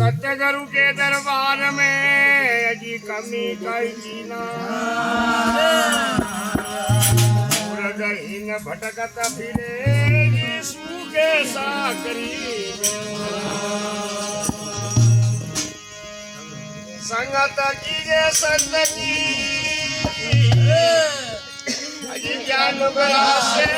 सतगुरु के दरबार में अजी कमी कही ना हृदयहीन भटकत फिरे यीशु के साकरी संगत कीजे संत की अजी ज्ञान ग्रासे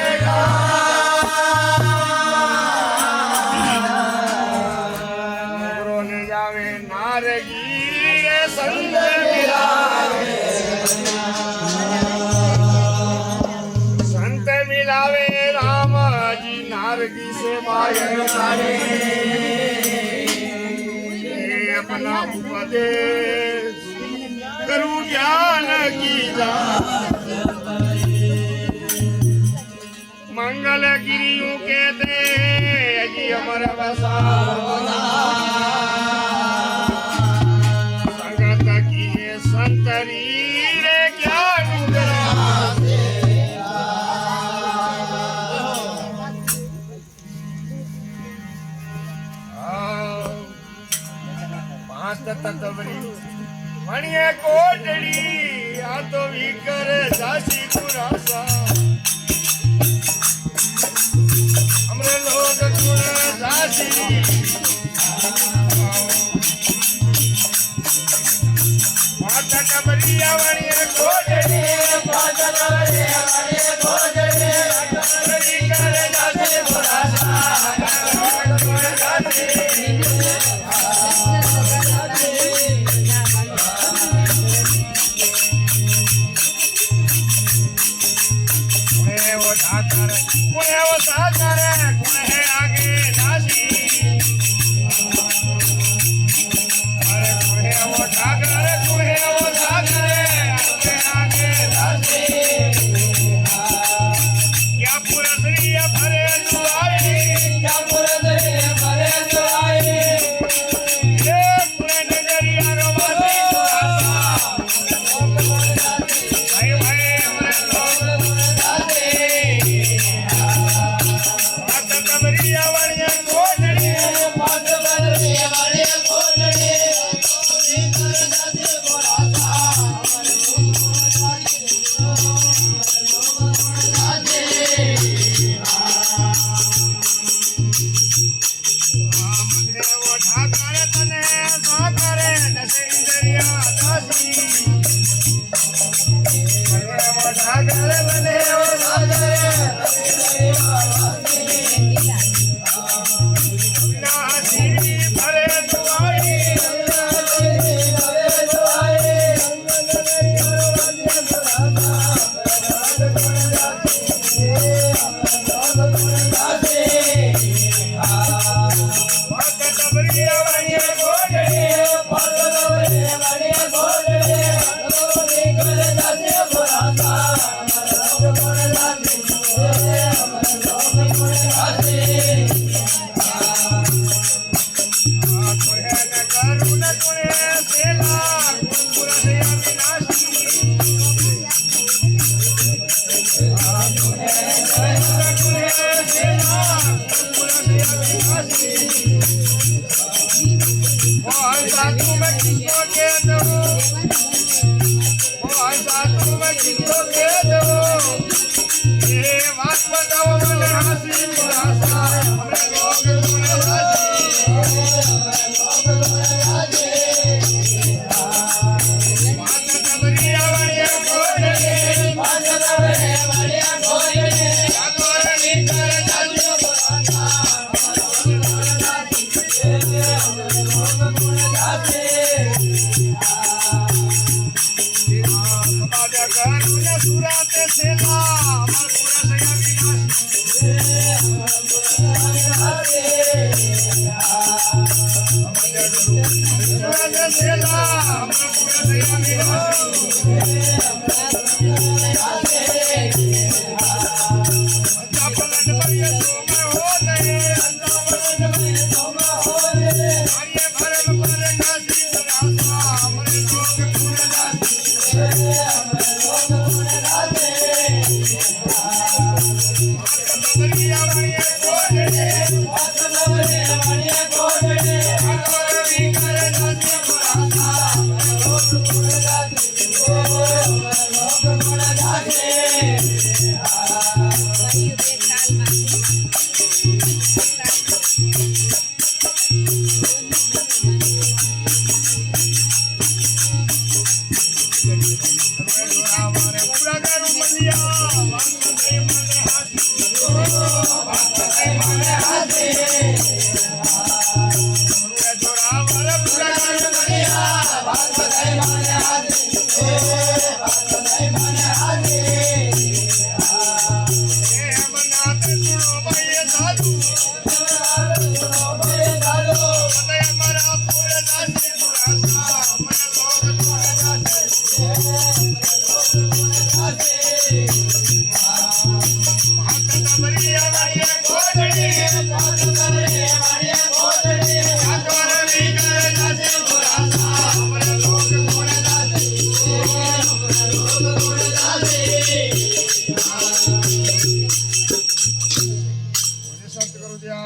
संत मिलावे राम जी नारगी से अपना उपदेश करूं ज्ञान की मंगल गिरियों के दे जी अमर बसा शरीरे ज्ञान पांच तत्वरी मणिये कोटड़ी आ तो विकर दासी पुरासा हमरे लोग गुण दासी कबरिया वाली कोटड़ी पाजा कबरिया वाली कोटड़ी कबरी करे जाते बुरासा वो ठाकर कोने वो साकर कोने आगे दासी अरे कोने वो ठाकर कोने वो Thank you. मनात सुनो बाई साधू हृदय मरा पूर दासी दुरासा मन लोग हाथ दबरिया बाई कोटड़ी हाथ वी कर दासी दुरासा मन लोग कोण दासी सत करू द्या